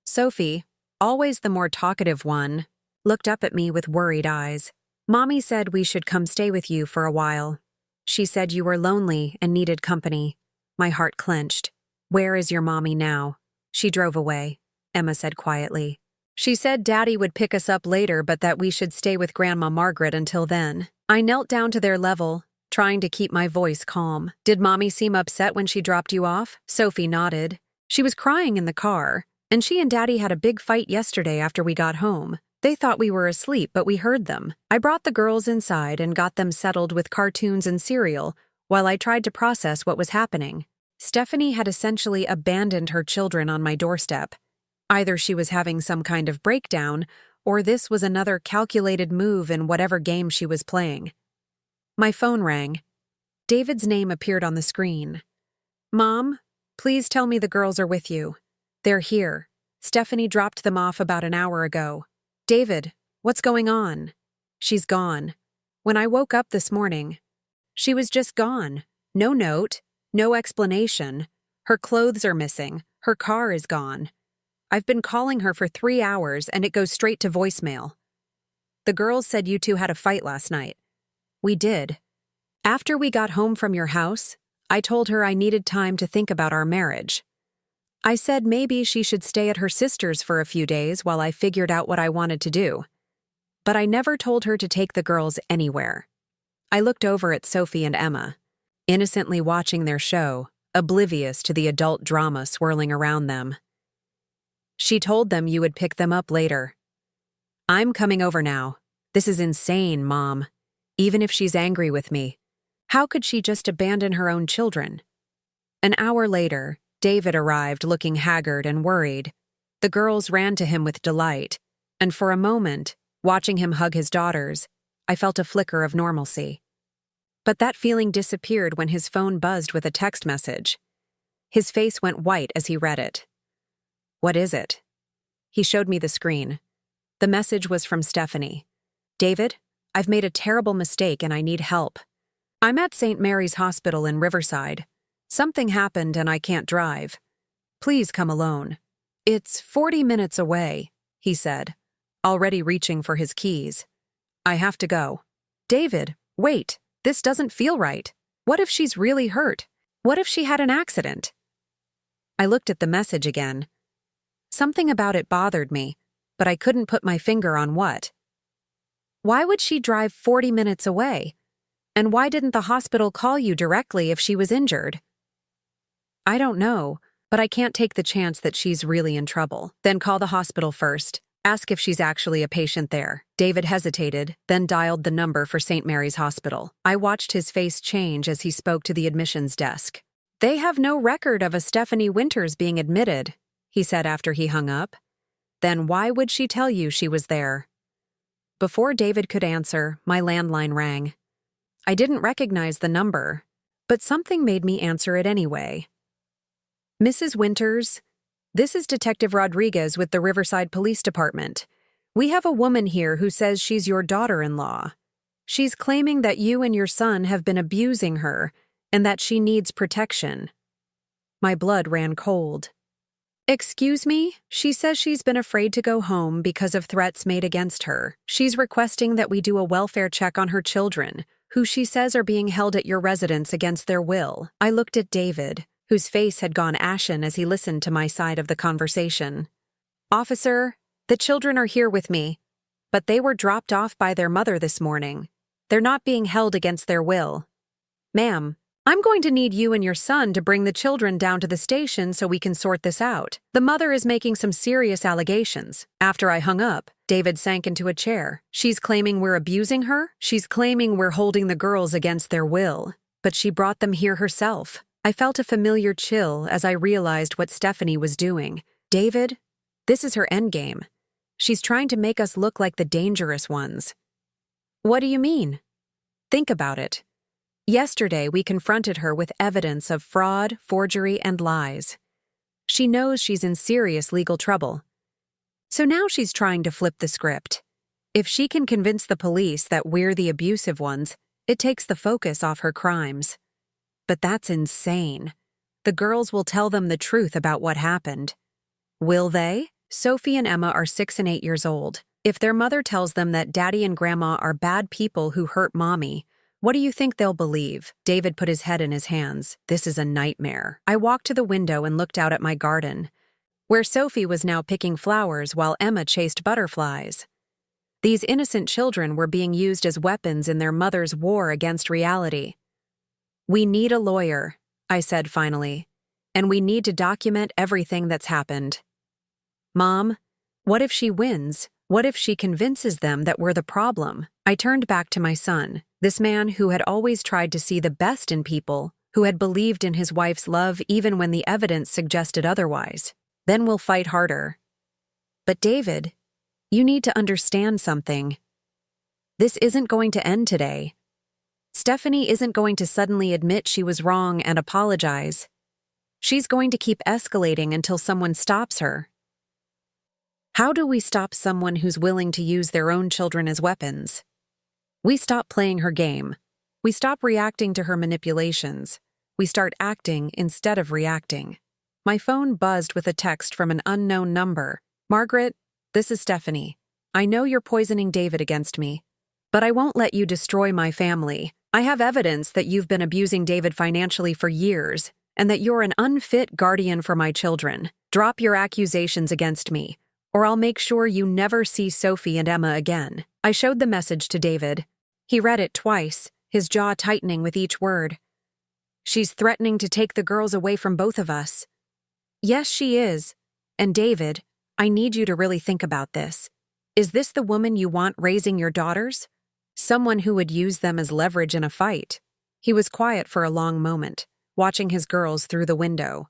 Sophie, always the more talkative one, looked up at me with worried eyes. Mommy said we should come stay with you for a while. She said you were lonely and needed company. My heart clenched. Where is your mommy now? She drove away, Emma said quietly. She said Daddy would pick us up later but that we should stay with Grandma Margaret until then. I knelt down to their level, trying to keep my voice calm. Did Mommy seem upset when she dropped you off? Sophie nodded. She was crying in the car, and she and Daddy had a big fight yesterday after we got home. They thought we were asleep, but we heard them. I brought the girls inside and got them settled with cartoons and cereal while I tried to process what was happening. Stephanie had essentially abandoned her children on my doorstep. Either she was having some kind of breakdown, or this was another calculated move in whatever game she was playing. My phone rang. David's name appeared on the screen. Mom, please tell me the girls are with you. They're here. Stephanie dropped them off about an hour ago. David, what's going on? She's gone. When I woke up this morning, she was just gone. No note, no explanation. Her clothes are missing. Her car is gone. I've been calling her for 3 hours and it goes straight to voicemail. The girls said you two had a fight last night. We did. After we got home from your house, I told her I needed time to think about our marriage. I said maybe she should stay at her sister's for a few days while I figured out what I wanted to do. But I never told her to take the girls anywhere. I looked over at Sophie and Emma, innocently watching their show, oblivious to the adult drama swirling around them. She told them you would pick them up later. I'm coming over now. This is insane, Mom. Even if she's angry with me, how could she just abandon her own children? An hour later, David arrived looking haggard and worried. The girls ran to him with delight, and for a moment, watching him hug his daughters, I felt a flicker of normalcy. But that feeling disappeared when his phone buzzed with a text message. His face went white as he read it. What is it? He showed me the screen. The message was from Stephanie. David, I've made a terrible mistake and I need help. I'm at St. Mary's Hospital in Riverside. Something happened and I can't drive. Please come alone. It's 40 minutes away, he said, already reaching for his keys. I have to go. David, wait, this doesn't feel right. What if she's really hurt? What if she had an accident? I looked at the message again. Something about it bothered me, but I couldn't put my finger on what. Why would she drive 40 minutes away? And why didn't the hospital call you directly if she was injured? I don't know, but I can't take the chance that she's really in trouble. Then call the hospital first. Ask if she's actually a patient there. David hesitated, then dialed the number for St. Mary's Hospital. I watched his face change as he spoke to the admissions desk. They have no record of a Stephanie Winters being admitted, he said after he hung up. Then why would she tell you she was there? Before David could answer, my landline rang. I didn't recognize the number, but something made me answer it anyway. Mrs. Winters, this is Detective Rodriguez with the Riverside Police Department. We have a woman here who says she's your daughter-in-law. She's claiming that you and your son have been abusing her and that she needs protection. My blood ran cold. Excuse me? She says she's been afraid to go home because of threats made against her. She's requesting that we do a welfare check on her children, who she says are being held at your residence against their will. I looked at David, whose face had gone ashen as he listened to my side of the conversation. Officer, the children are here with me, but they were dropped off by their mother this morning. They're not being held against their will. Ma'am, I'm going to need you and your son to bring the children down to the station so we can sort this out. The mother is making some serious allegations. After I hung up, David sank into a chair. She's claiming we're abusing her. She's claiming we're holding the girls against their will. But she brought them here herself. I felt a familiar chill as I realized what Stephanie was doing. David, this is her endgame. She's trying to make us look like the dangerous ones. What do you mean? Think about it. Yesterday, we confronted her with evidence of fraud, forgery, and lies. She knows she's in serious legal trouble. So now she's trying to flip the script. If she can convince the police that we're the abusive ones, it takes the focus off her crimes. But that's insane. The girls will tell them the truth about what happened. Will they? Sophie and Emma are 6 and 8 years old. If their mother tells them that Daddy and Grandma are bad people who hurt Mommy, what do you think they'll believe? David put his head in his hands. This is a nightmare. I walked to the window and looked out at my garden, where Sophie was now picking flowers while Emma chased butterflies. These innocent children were being used as weapons in their mother's war against reality. "We need a lawyer," I said finally, "and we need to document everything that's happened." "Mom, what if she wins? What if she convinces them that we're the problem?" I turned back to my son, this man who had always tried to see the best in people, who had believed in his wife's love even when the evidence suggested otherwise. "Then we'll fight harder." "But David, you need to understand something. This isn't going to end today. Stephanie isn't going to suddenly admit she was wrong and apologize. She's going to keep escalating until someone stops her." How do we stop someone who's willing to use their own children as weapons? We stop playing her game. We stop reacting to her manipulations. We start acting instead of reacting. My phone buzzed with a text from an unknown number. "Margaret, this is Stephanie. I know you're poisoning David against me, but I won't let you destroy my family. I have evidence that you've been abusing David financially for years, and that you're an unfit guardian for my children. Drop your accusations against me, or I'll make sure you never see Sophie and Emma again." I showed the message to David. He read it twice, his jaw tightening with each word. "She's threatening to take the girls away from both of us." "Yes, she is. And David, I need you to really think about this. Is this the woman you want raising your daughters? Someone who would use them as leverage in a fight?" He was quiet for a long moment, watching his girls through the window.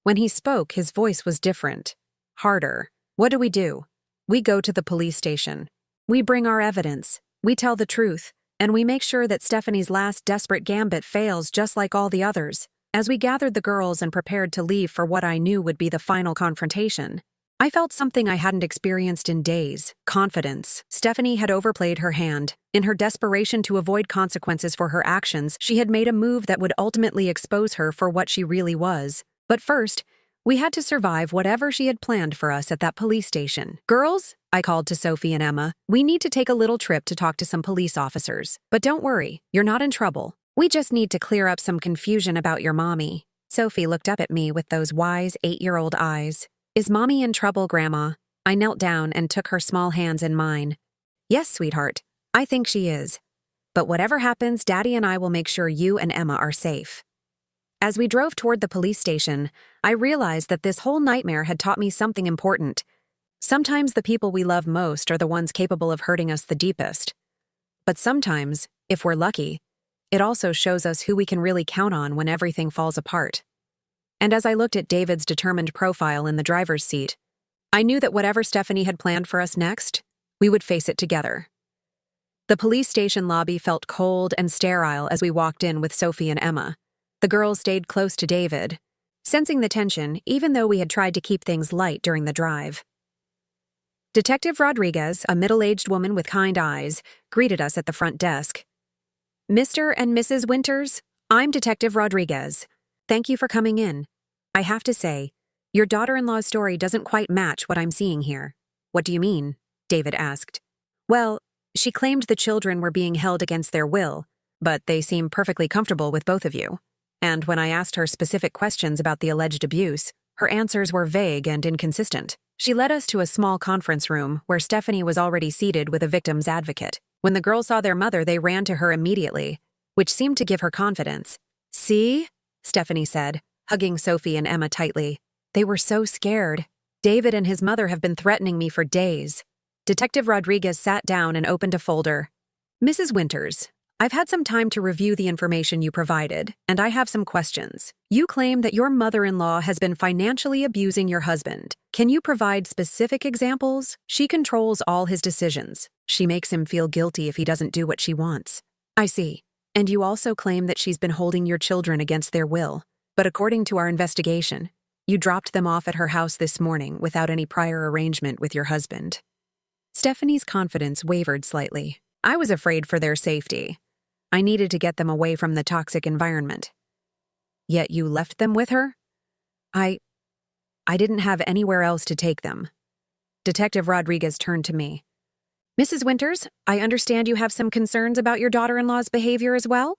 When he spoke, his voice was different, harder. "What do? We go to the police station. We bring our evidence. We tell the truth. And we make sure that Stephanie's last desperate gambit fails just like all the others." As we gathered the girls and prepared to leave for what I knew would be the final confrontation, I felt something I hadn't experienced in days: confidence. Stephanie had overplayed her hand. In her desperation to avoid consequences for her actions, she had made a move that would ultimately expose her for what she really was. But first, we had to survive whatever she had planned for us at that police station. "Girls," I called to Sophie and Emma, "we need to take a little trip to talk to some police officers. But don't worry, you're not in trouble. We just need to clear up some confusion about your mommy." Sophie looked up at me with those wise 8-year-old eyes. "Is Mommy in trouble, Grandma?" I knelt down and took her small hands in mine. "Yes, sweetheart, I think she is. But whatever happens, Daddy and I will make sure you and Emma are safe." As we drove toward the police station, I realized that this whole nightmare had taught me something important. Sometimes the people we love most are the ones capable of hurting us the deepest. But sometimes, if we're lucky, it also shows us who we can really count on when everything falls apart. And as I looked at David's determined profile in the driver's seat, I knew that whatever Stephanie had planned for us next, we would face it together. The police station lobby felt cold and sterile as we walked in with Sophie and Emma. The girls stayed close to David, sensing the tension even though we had tried to keep things light during the drive. Detective Rodriguez, a middle-aged woman with kind eyes, greeted us at the front desk. "Mr. and Mrs. Winters, I'm Detective Rodriguez. Thank you for coming in. I have to say, your daughter-in-law's story doesn't quite match what I'm seeing here." "What do you mean?" David asked. "Well, she claimed the children were being held against their will, but they seem perfectly comfortable with both of you. And when I asked her specific questions about the alleged abuse, her answers were vague and inconsistent." She led us to a small conference room where Stephanie was already seated with a victim's advocate. When the girls saw their mother, they ran to her immediately, which seemed to give her confidence. "See?" Stephanie said, hugging Sophie and Emma tightly. "They were so scared. David and his mother have been threatening me for days." Detective Rodriguez sat down and opened a folder. "Mrs. Winters, I've had some time to review the information you provided, and I have some questions. You claim that your mother-in-law has been financially abusing your husband. Can you provide specific examples? She controls all his decisions. She makes him feel guilty if he doesn't do what she wants." "I see. And you also claim that she's been holding your children against their will. But according to our investigation, you dropped them off at her house this morning without any prior arrangement with your husband." Stephanie's confidence wavered slightly. "I was afraid for their safety. I needed to get them away from the toxic environment." "Yet you left them with her?" I didn't have anywhere else to take them." Detective Rodriguez turned to me. "Mrs. Winters, I understand you have some concerns about your daughter-in-law's behavior as well?"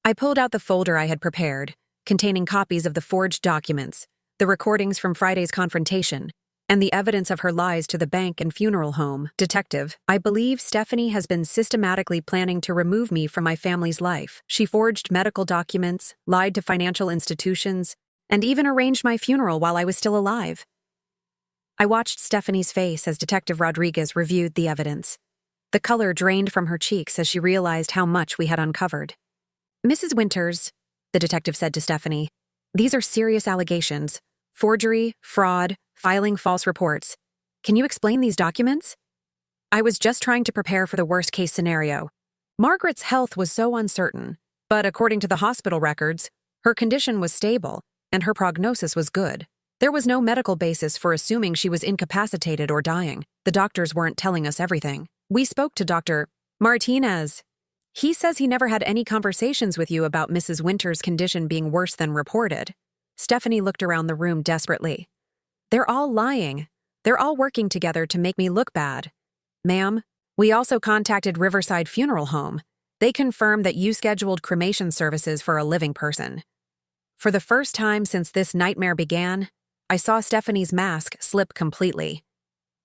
I pulled out the folder I had prepared, containing copies of the forged documents, the recordings from Friday's confrontation, and the evidence of her lies to the bank and funeral home. Detective, I believe Stephanie has been systematically planning to remove me from my family's life. She forged medical documents, lied to financial institutions, and even arranged my funeral while I was still alive. I watched Stephanie's face as Detective Rodriguez reviewed the evidence. The color drained from her cheeks as she realized how much we had uncovered. Mrs. Winters, the detective said to Stephanie, these are serious allegations. Forgery, fraud, filing false reports. Can you explain these documents? I was just trying to prepare for the worst-case scenario. Margaret's health was so uncertain, but according to the hospital records, her condition was stable, and her prognosis was good. There was no medical basis for assuming she was incapacitated or dying. The doctors weren't telling us everything. We spoke to Dr. Martinez. He says he never had any conversations with you about Mrs. Winters' condition being worse than reported. Stephanie looked around the room desperately. They're all lying. They're all working together to make me look bad. Ma'am, we also contacted Riverside Funeral Home. They confirmed that you scheduled cremation services for a living person. For the first time since this nightmare began, I saw Stephanie's mask slip completely.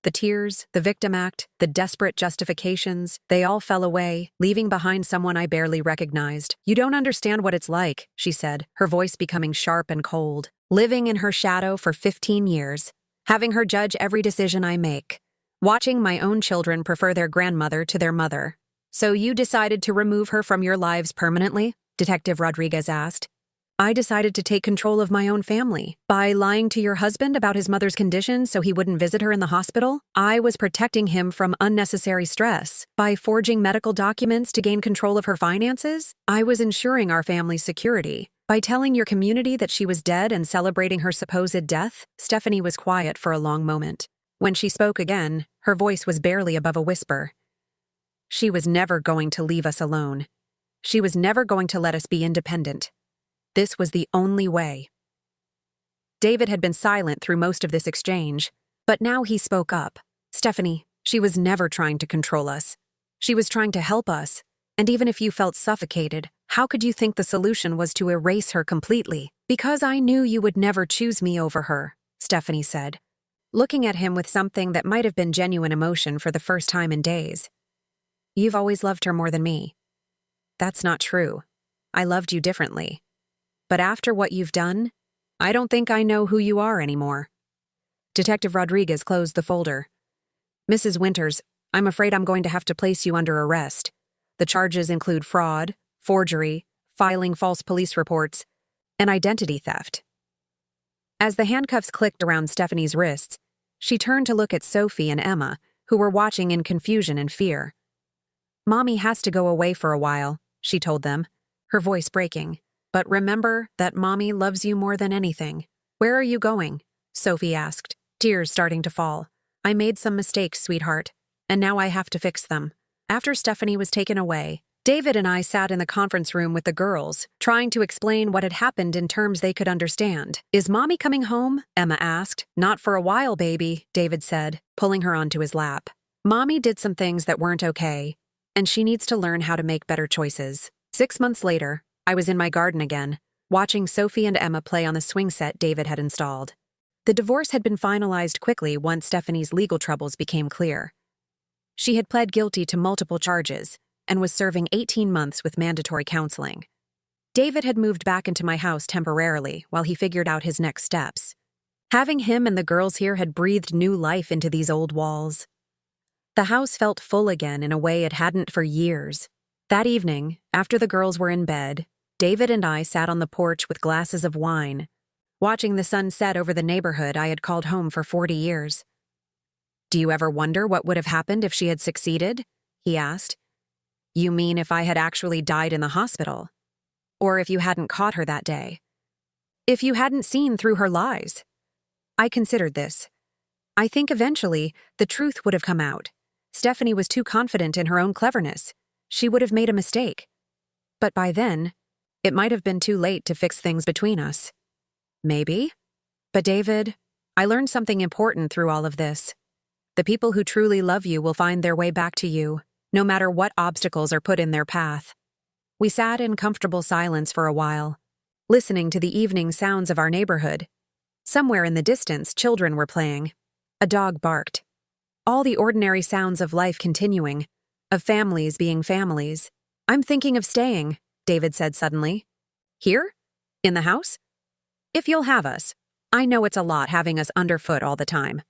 The tears, the victim act, the desperate justifications, they all fell away, leaving behind someone I barely recognized. You don't understand what it's like, she said, her voice becoming sharp and cold. Living in her shadow for 15 years, having her judge every decision I make, watching my own children prefer their grandmother to their mother. So you decided to remove her from your lives permanently? Detective Rodriguez asked. I decided to take control of my own family. By lying to your husband about his mother's condition so he wouldn't visit her in the hospital, I was protecting him from unnecessary stress. By forging medical documents to gain control of her finances, I was ensuring our family's security. By telling your community that she was dead and celebrating her supposed death, Stephanie was quiet for a long moment. When she spoke again, her voice was barely above a whisper. She was never going to leave us alone. She was never going to let us be independent. This was the only way. David had been silent through most of this exchange, but now he spoke up. Stephanie, she was never trying to control us. She was trying to help us, and even if you felt suffocated, how could you think the solution was to erase her completely? Because I knew you would never choose me over her, Stephanie said, looking at him with something that might have been genuine emotion for the first time in days. You've always loved her more than me. That's not true. I loved you differently. But after what you've done, I don't think I know who you are anymore. Detective Rodriguez closed the folder. Mrs. Winters, I'm afraid I'm going to have to place you under arrest. The charges include fraud, forgery, filing false police reports, and identity theft. As the handcuffs clicked around Stephanie's wrists, she turned to look at Sophie and Emma, who were watching in confusion and fear. Mommy has to go away for a while, she told them, her voice breaking. But remember that Mommy loves you more than anything. Where are you going? Sophie asked, tears starting to fall. I made some mistakes, sweetheart, and now I have to fix them. After Stephanie was taken away, David and I sat in the conference room with the girls, trying to explain what had happened in terms they could understand. Is Mommy coming home? Emma asked. Not for a while, baby, David said, pulling her onto his lap. Mommy did some things that weren't okay, and she needs to learn how to make better choices. 6 months later, I was in my garden again, watching Sophie and Emma play on the swing set David had installed. The divorce had been finalized quickly once Stephanie's legal troubles became clear. She had pled guilty to multiple charges and was serving 18 months with mandatory counseling. David had moved back into my house temporarily while he figured out his next steps. Having him and the girls here had breathed new life into these old walls. The house felt full again in a way it hadn't for years. That evening, after the girls were in bed, David and I sat on the porch with glasses of wine, watching the sun set over the neighborhood I had called home for 40 years. Do you ever wonder what would have happened if she had succeeded? He asked. You mean if I had actually died in the hospital? Or if you hadn't caught her that day? If you hadn't seen through her lies? I considered this. I think eventually the truth would have come out. Stephanie was too confident in her own cleverness. She would have made a mistake. But by then, it might have been too late to fix things between us. Maybe. But David, I learned something important through all of this. The people who truly love you will find their way back to you, no matter what obstacles are put in their path. We sat in comfortable silence for a while, listening to the evening sounds of our neighborhood. Somewhere in the distance, children were playing. A dog barked. All the ordinary sounds of life continuing, of families being families. I'm thinking of staying, David said suddenly. Here? In the house? If you'll have us. I know it's a lot having us underfoot all the time.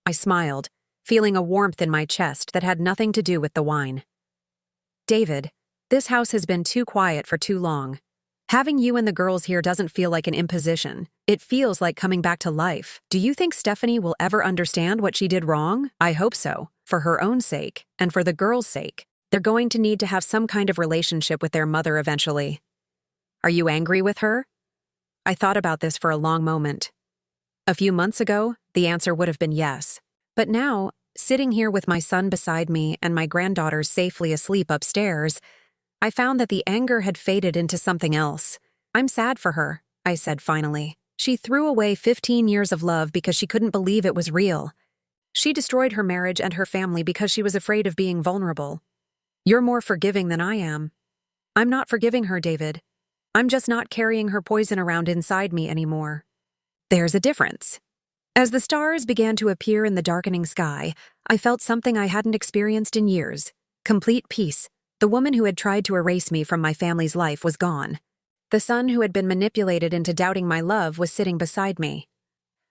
I smiled, feeling a warmth in my chest that had nothing to do with the wine. David, this house has been too quiet for too long. Having you and the girls here doesn't feel like an imposition. It feels like coming back to life. Do you think Stephanie will ever understand what she did wrong? I hope so, for her own sake, and for the girls' sake. They're going to need to have some kind of relationship with their mother eventually. Are you angry with her? I thought about this for a long moment. A few months ago, the answer would have been yes. But now, sitting here with my son beside me and my granddaughters safely asleep upstairs, I found that the anger had faded into something else. I'm sad for her, I said finally. She threw away 15 years of love because she couldn't believe it was real. She destroyed her marriage and her family because she was afraid of being vulnerable. You're more forgiving than I am. I'm not forgiving her, David. I'm just not carrying her poison around inside me anymore. There's a difference. As the stars began to appear in the darkening sky, I felt something I hadn't experienced in years. Complete peace. The woman who had tried to erase me from my family's life was gone. The son who had been manipulated into doubting my love was sitting beside me.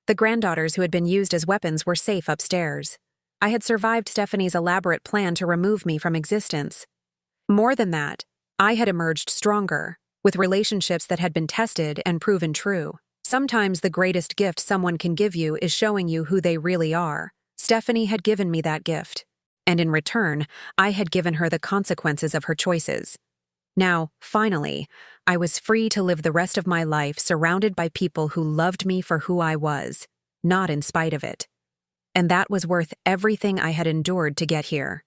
The granddaughters who had been used as weapons were safe upstairs. I had survived Stephanie's elaborate plan to remove me from existence. More than that, I had emerged stronger, with relationships that had been tested and proven true. Sometimes the greatest gift someone can give you is showing you who they really are. Stephanie had given me that gift, and in return, I had given her the consequences of her choices. Now, finally, I was free to live the rest of my life surrounded by people who loved me for who I was, not in spite of it. And that was worth everything I had endured to get here.